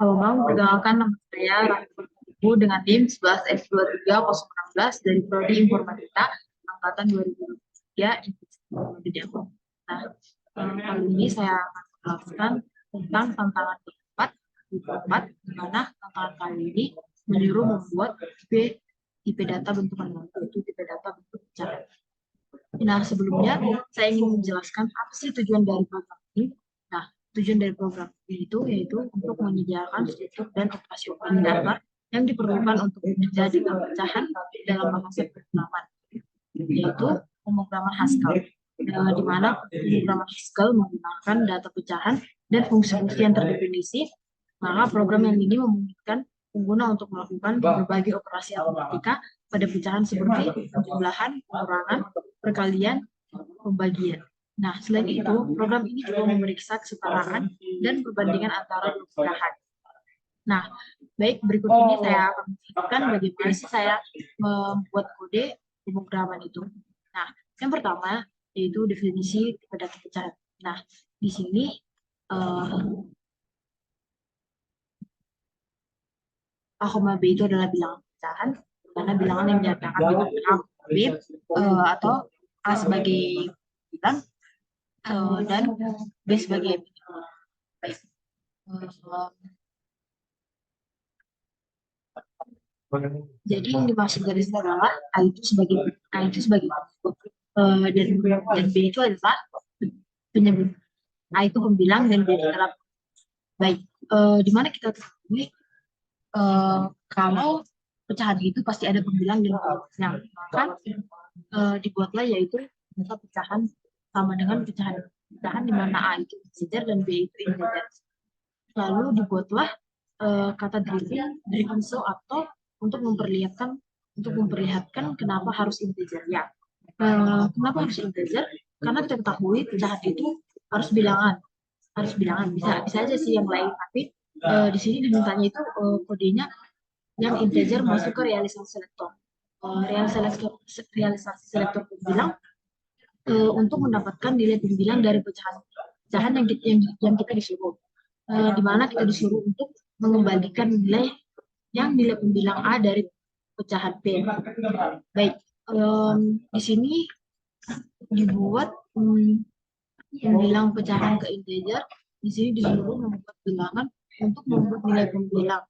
Halo Bang, perkenalkan nama saya Raffi Ibu dengan NIM 11F23016 dari Prodi Informatika Angkatan 2023 Informatika. Nah, kali ini saya akan menjelaskan tentang tantangan keempat, di mana tantangan kali ini menyuruh membuat IP data bentuk baru, yaitu IP data bentuk pecahan. Nah, sebelumnya saya ingin menjelaskan apa sih tujuan dari program ini. Nah, tujuan dari program ini itu yaitu untuk menyediakan struktur dan operasi operator yang diperlukan untuk bekerja dengan pecahan dalam bahasa pemrograman, yaitu pemrograman Haskell. Di mana pemrograman Haskell menggunakan data pecahan dan fungsi-fungsi yang terdefinisi, maka program yang ini memungkinkan pengguna untuk melakukan berbagai operasi matematika pada pecahan seperti penjumlahan, pengurangan, perkalian, pembagian. Nah, selain itu, program ini juga memeriksa kesetaraan dan perbandingan antara dua pecahan. Nah, baik, berikut ini saya akan menunjukkan bagaimana sih saya membuat kode pemrograman itu. Nah, yang pertama yaitu definisi tipe data pecahan. Nah, di sini A, B itu adalah bilangan pecahan, karena bilangan yang dinyatakan dengan A, B, atau A sebagai bilang, dan B sebagai bilangan. Baik. Jadi yang dimaksud garis adalah A itu sebagai dan B itu adalah penyebut. A itu pembilang dan B adalah baik. Di mana kita ketahui kalau pecahan itu pasti ada pembilang dan pembilang. Maka dibuatlah yaitu data pecahan sama dengan pecahan di mana A itu integer dan B itu integer. Lalu dibuatlah kata driven show atau untuk memperlihatkan kenapa harus integer ya. Kenapa harus integer? Karena kita ketahui pecahan itu harus bilangan bisa aja sih yang lain, tapi di sini dimintanya itu kodenya yang integer masuk ke realisasi selektor. Realisasi selektor bilang untuk mendapatkan nilai pembilang dari pecahan yang kita disuruh, di mana kita disuruh untuk mengembalikan nilai pembilang A dari pecahan B. Baik, di sini dibuat pembilang pecahan ke integer. Di sini disuruh membuat bilangan untuk membuat nilai pembilang,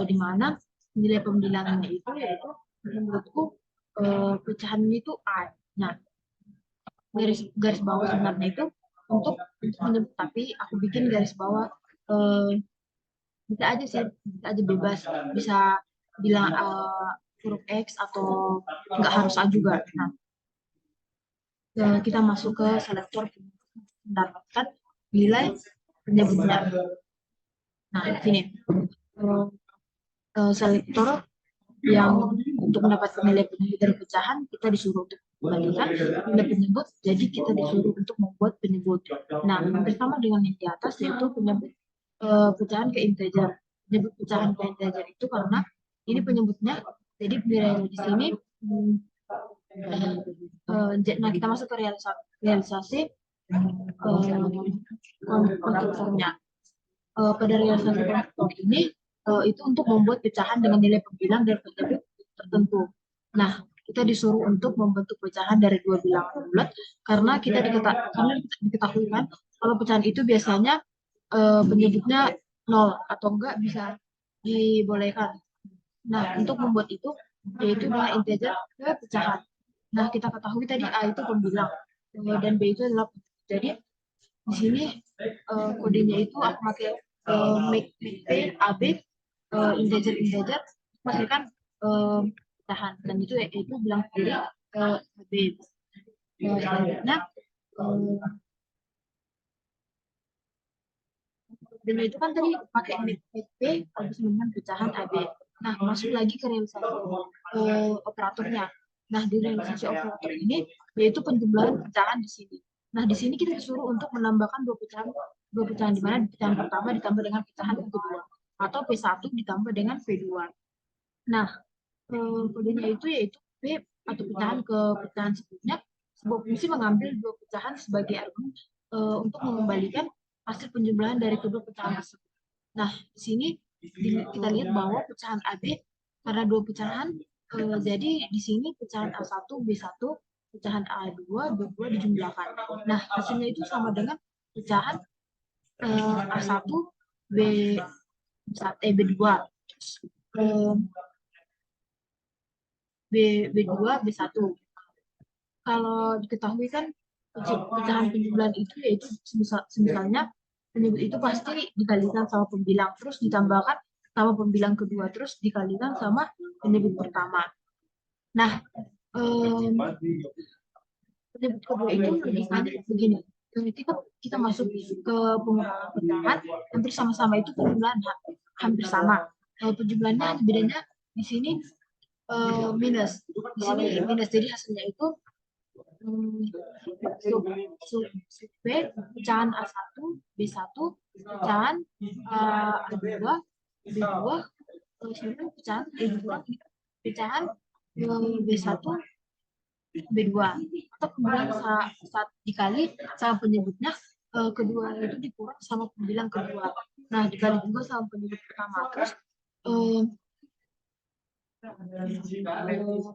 di mana nilai pembilangnya itu yaitu menurutku pecahan itu A. Nah, garis bawah sebenarnya itu untuk menyebut, tapi aku bikin garis bawah bisa aja sih, bisa aja bebas, bisa bilang huruf X atau nggak harus A juga. Nah, kita masuk ke selektor mendapatkan nilai penyebutnya. Nah, sini selektor yang untuk mendapatkan nilai penyebut dari pecahan kita disuruh untuk membandingkan nilai penyebut, jadi kita disuruh untuk membuat penyebut. Nah, hampir sama dengan yang di atas yaitu penyebut pecahan ke integer. Penyebut pecahan ke integer itu karena ini penyebutnya, jadi di sini nah kita masuk ke realisasi konstruktornya. Pada realisasi konstruktor ini itu untuk membuat pecahan dengan nilai pembilang dan penyebut tertentu. Nah, kita disuruh untuk membentuk pecahan dari dua bilangan bulat karena kita diketahui kan kalau pecahan itu biasanya penyebutnya 0 atau enggak bisa dibolehkan. Nah, untuk membuat itu yaitu dengan integer ke pecahan. Nah, kita ketahui tadi A itu pembilang dan B itu adalah, jadi di sini kodenya itu aku pakai make B AB integer menghasilkan pecahan, dan itu yaitu bilang sendiri B. Selanjutnya dan itu kan tadi pakai make B habis dengan pecahan AB. Nah, masuk lagi ke realisasi operatornya. Nah, di realisasi operator ini yaitu penjumlahan pecahan di sini. Nah, di sini kita disuruh untuk menambahkan dua pecahan di mana pecahan pertama ditambah dengan pecahan yang kedua atau P1 ditambah dengan P2. Nah, kodenya itu yaitu P atau pecahan ke pecahan sebelumnya. Sebuah fungsi mengambil dua pecahan sebagai argumen untuk mengembalikan hasil penjumlahan dari kedua pecahan tersebut. Nah, di sini kita lihat bahwa pecahan AB karena dua pecahan, jadi di sini pecahan A1, B1, pecahan A2, B2 dijumlahkan. Nah, hasilnya itu sama dengan pecahan A1, B, B2, B2, B1. Kalau diketahui kan pecahan penjumlahan itu yaitu misalnya penyebut itu pasti dikalikan sama pembilang, terus ditambahkan sama pembilang kedua, terus dikalikan sama penyebut pertama. Nah, penyebut kedua itu logikanya begini. Ketika kita masuk ke pengurangan pecahan, hampir sama-sama itu penjumlahan hampir sama. Penjumlahannya bedanya di sini minus. Di sini minus, jadi hasilnya itu sub B, pecahan A1, B1, pecahan A2, B2, pecahan B2, pecahan B1, B2. Atau kemudian saat dikali sama penyebutnya, kedua itu dikurang sama pembilang kedua. Nah, dikali juga sama penyebut pertama. Terus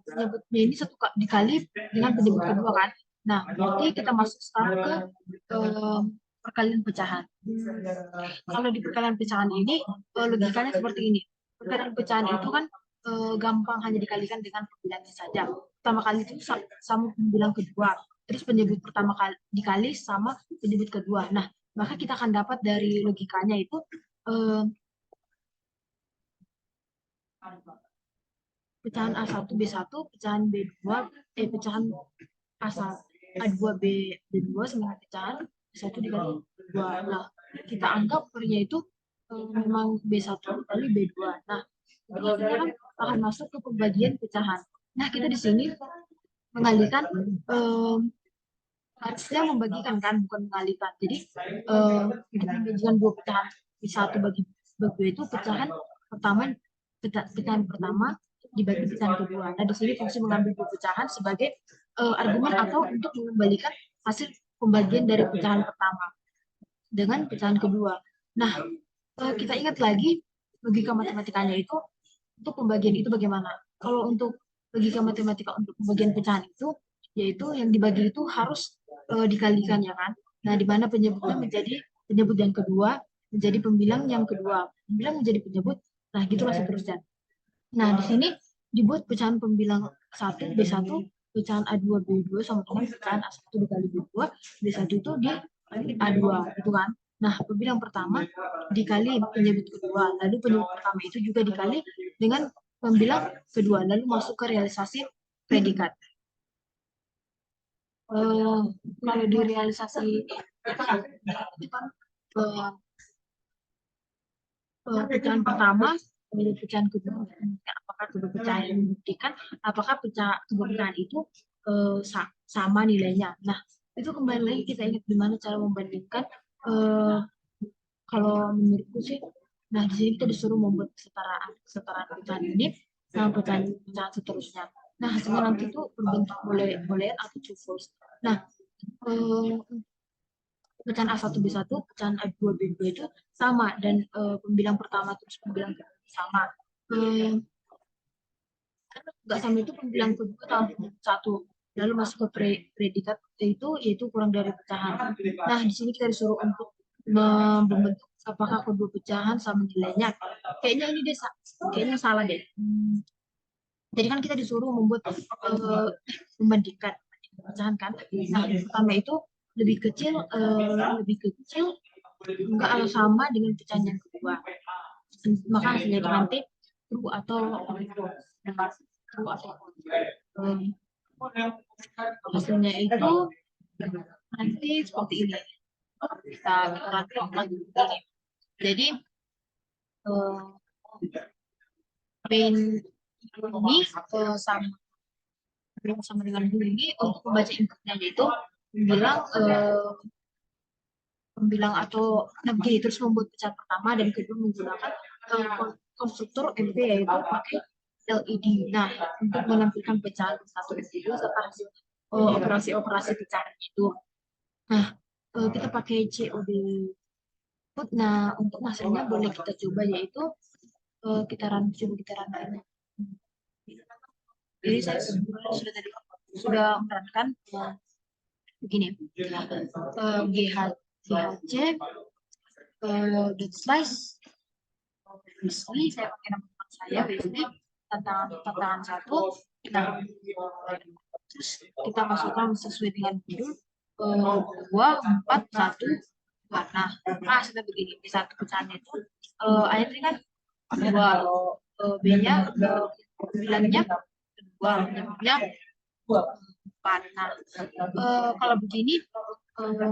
penyebutnya ini satu dikali dengan penyebut kedua kan. Nah, berarti kita masuk sekarang ke perkalian pecahan. Kalau di perkalian pecahan ini logikanya seperti ini. Perkalian pecahan itu kan gampang, hanya dikalikan dengan pembilangnya saja. Pertama kali itu sama pembilang kedua, terus penyebut pertama kali dikali sama penyebut kedua. Nah, maka kita akan dapat dari logikanya itu pecahan A1 B1, pecahan B2, pecahan A1 A2 B2 sama pecahan B1 dikali 2. Nah, kita anggap pernya itu memang B1 kali B2. Nah, kita akan masuk ke pembagian pecahan. Nah, kita di sini mengalihkan, harusnya membagikan kan, bukan mengalihkan. Jadi untuk membagikan dua pecahan, satu bagi dua itu pecahan pertama dibagi pecahan kedua. Nah, di sini fungsi mengambil dua pecahan sebagai argumen atau untuk mengembalikan hasil pembagian dari pecahan pertama dengan pecahan kedua. Nah, kita ingat lagi logika matematikanya itu untuk pembagian itu bagaimana. Kalau untuk logika matematika untuk pembagian pecahan itu, yaitu yang dibagi itu harus dikalikan ya kan. Nah, di mana penyebutnya menjadi penyebut yang kedua, menjadi pembilang yang kedua, pembilang menjadi penyebut, nah gitulah seterusnya. Nah, di sini dibuat pecahan pembilang 1, B1, pecahan A2, B2 sama dengan pecahan A1 dikali B2, B1 itu dikali A2, gitu kan. Nah, pembilang pertama dikali penyebut kedua, lalu penyebut pertama itu juga dikali dengan pembilang kedua, lalu masuk ke realisasi predikat. Kalau di realisasi itu kan pecahan pertama, kemudian pecahan kedua, apakah kedua pecahan yang membuktikan, apakah kedua pecahan itu sama nilainya. Nah, itu kembali lagi kita ingat gimana cara membandingkan. Kalau menurutku sih, nah di sini kita disuruh membuat kesetaraan pecahan ini sama pecahan seterusnya. Nah, hasilnya nanti itu berbentuk boolean atau true false. Nah, pecahan A1 B1, pecahan A2 B2 itu sama, dan pembilang pertama terus pembilang kedua sama. Nggak sama itu pembilang kedua tambah satu, lalu masuk ke predikat itu yaitu kurang dari pecahan. Nah, di sini kita disuruh untuk membentuk apakah kedua pecahan sama nilainya. Kayaknya ini deh, kayaknya salah deh. Jadi kan kita disuruh membuat membandingkan pecahan kan. Nah, pertama itu lebih kecil enggak sama dengan pecahan yang kedua. Maka hasilnya itu nanti true atau hasilnya itu nanti seperti ini. Kita rangkum lagi begini. Jadi main ini sama dengan ini untuk membaca inputnya, yaitu membilang atau begini, terus membuat pecahan pertama dan kedua menggunakan konstruktor MP, yaitu pakai LED. Nah, untuk menampilkan pecahan satu dan kedua serta hasil operasi-operasi pecahan itu. Nah, kita pakai COD. Nah, untuk hasilnya boleh kita coba, yaitu coba kita run. Jadi saya sudah tadi sudah menerangkan begini, GHC dot slice ini saya pakai nama saya basically tantangan satu. Terus kita masukkan sesuai dengan judul 2, 4, 1, 2. Nah, sudah begini. Di satu pecahannya itu ayatnya kan 2, B-nya 9-nya 2, nya 4. Nah, kalau begini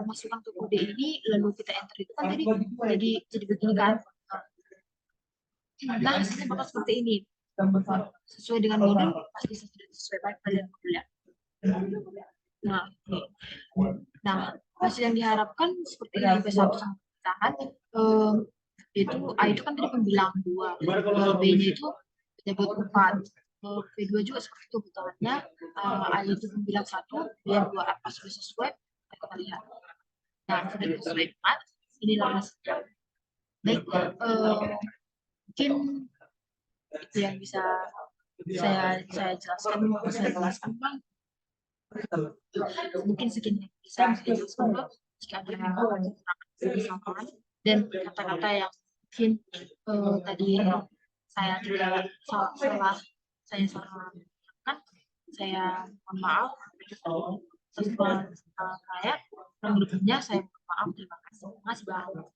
masukkan ke kode ini lalu kita enter itu kan jadi begini kan. Nah, hasilnya bakal seperti ini. Sesuai dengan modul pasti sesuai baik dengan modulnya. Nah, hasil yang diharapkan seperti ini B1 sama pecahan, itu A itu kan tadi pembilang 2, B-nya itu penyebut 4, B2 juga seperti itu pecahannya, A itu pembilang 1, B2 apa sudah sesuai, kita lihat. Nah, sudah sesuai 4, inilah hasilnya. Baik, mungkin itu yang bisa saya jelaskan, Bang. Mungkin sekian yang bisa jelaskan, Bang. Jika ada yang disampaikan dan kata-kata yang mungkin tadi saya tidak salah kan, saya mohon maaf. Setelah saya, berikutnya saya mohon maaf. Terima kasih. Bang.